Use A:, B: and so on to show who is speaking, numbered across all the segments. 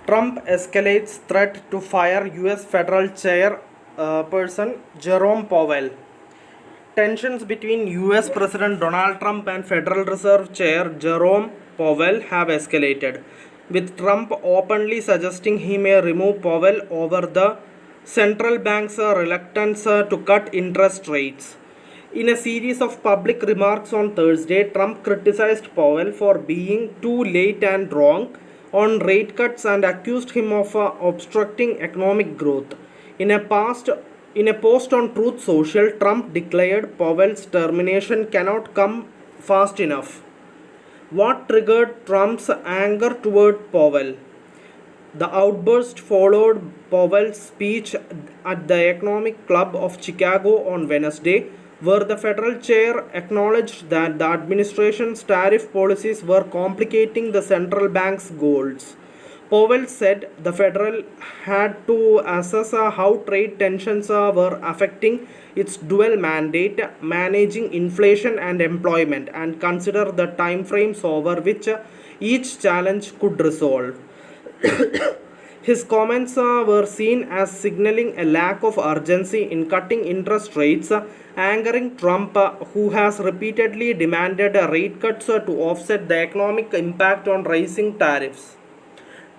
A: Trump escalates threat to fire US Federal Chairperson Jerome Powell. Tensions between US President Donald Trump and Federal Reserve Chair Jerome Powell have escalated, with Trump openly suggesting he may remove Powell over the central bank's reluctance to cut interest rates. In a series of public remarks on Thursday, Trump criticized Powell for being too late and wrong on rate cuts and accused him of obstructing economic growth. In a post on Truth Social, Trump declared Powell's termination cannot come fast enough. What triggered Trump's anger toward Powell? The outburst followed Powell's speech at the Economic Club of Chicago on Wednesday, where the federal chair acknowledged that the administration's tariff policies were complicating the central bank's goals. Powell said the Federal had to assess how trade tensions were affecting its dual mandate, managing inflation and employment, and consider the timeframes over which each challenge could resolve. His comments were seen as signaling a lack of urgency in cutting interest rates, angering Trump, who has repeatedly demanded rate cuts to offset the economic impact on rising tariffs.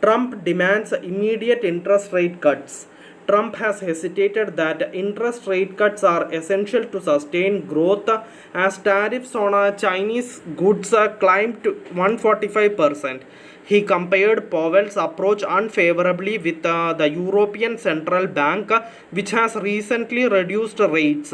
A: Trump demands immediate interest rate cuts. Trump has hesitated that interest rate cuts are essential to sustain growth as tariffs on Chinese goods climbed to 145%. He compared Powell's approach unfavorably with the European Central Bank, which has recently reduced rates.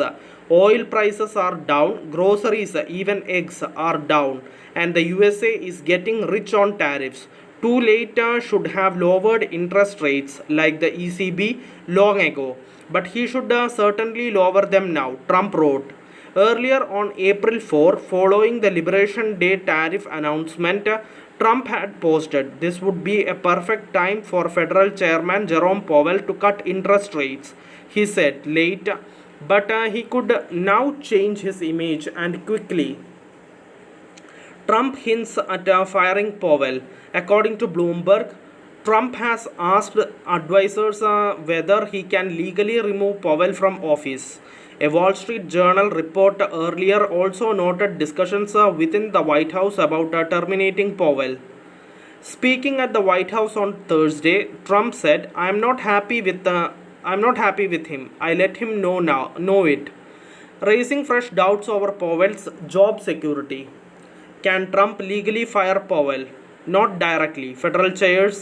A: Oil prices are down, groceries, even eggs are down, and the USA is getting rich on tariffs. Too late should have lowered interest rates like the ECB long ago, but he should certainly lower them now, Trump wrote. Earlier on April 4, following the Liberation Day tariff announcement, Trump had posted, "This would be a perfect time for Federal Chairman Jerome Powell to cut interest rates," he said late, but he could now change his image and quickly. Trump hints at firing Powell. According to Bloomberg, Trump has asked advisors whether he can legally remove Powell from office. A Wall Street Journal report earlier also noted discussions within the White House about terminating Powell. Speaking at the White House on Thursday, Trump said, I'm not happy with him. I let him know it," raising fresh doubts over Powell's job security. Can Trump legally fire Powell? Not directly. Federal chairs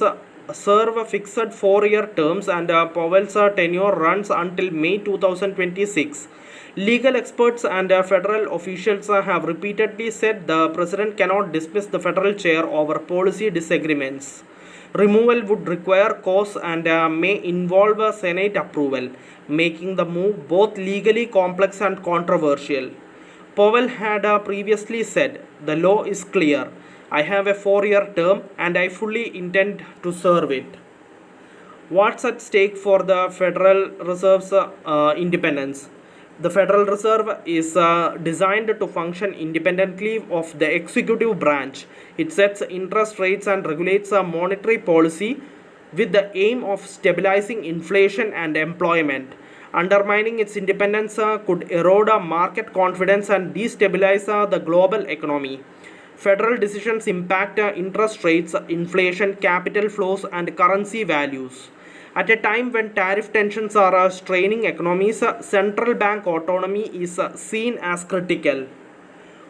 A: serve fixed 4-year terms and Powell's tenure runs until May 2026. Legal experts and federal officials have repeatedly said the president cannot dismiss the federal chair over policy disagreements. Removal would require cause and may involve Senate approval, making the move both legally complex and controversial. Powell had previously said, "The law is clear. I have a 4-year term and I fully intend to serve it." What's at stake for the Federal Reserve's independence? The Federal Reserve is designed to function independently of the executive branch. It sets interest rates and regulates monetary policy with the aim of stabilizing inflation and employment. Undermining its independence could erode market confidence and destabilize the global economy. Federal decisions impact interest rates, inflation, capital flows, and currency values. At a time when tariff tensions are straining economies, central bank autonomy is seen as critical.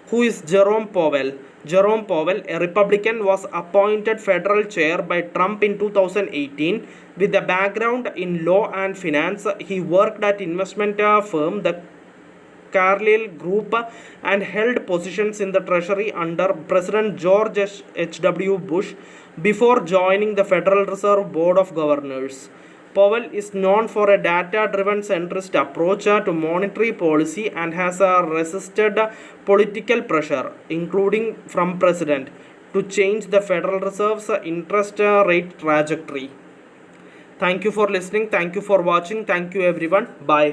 A: Who is Jerome Powell? Jerome Powell, a Republican, was appointed federal chair by Trump in 2018. With a background in law and finance, he worked at investment firm the Carlyle Group and held positions in the Treasury under President George H.W. Bush before joining the Federal Reserve Board of Governors. Powell is known for a data-driven centrist approach to monetary policy and has resisted political pressure, including from President, to change the Federal Reserve's interest rate trajectory. Thank you for listening. Thank you for watching. Thank you everyone. Bye.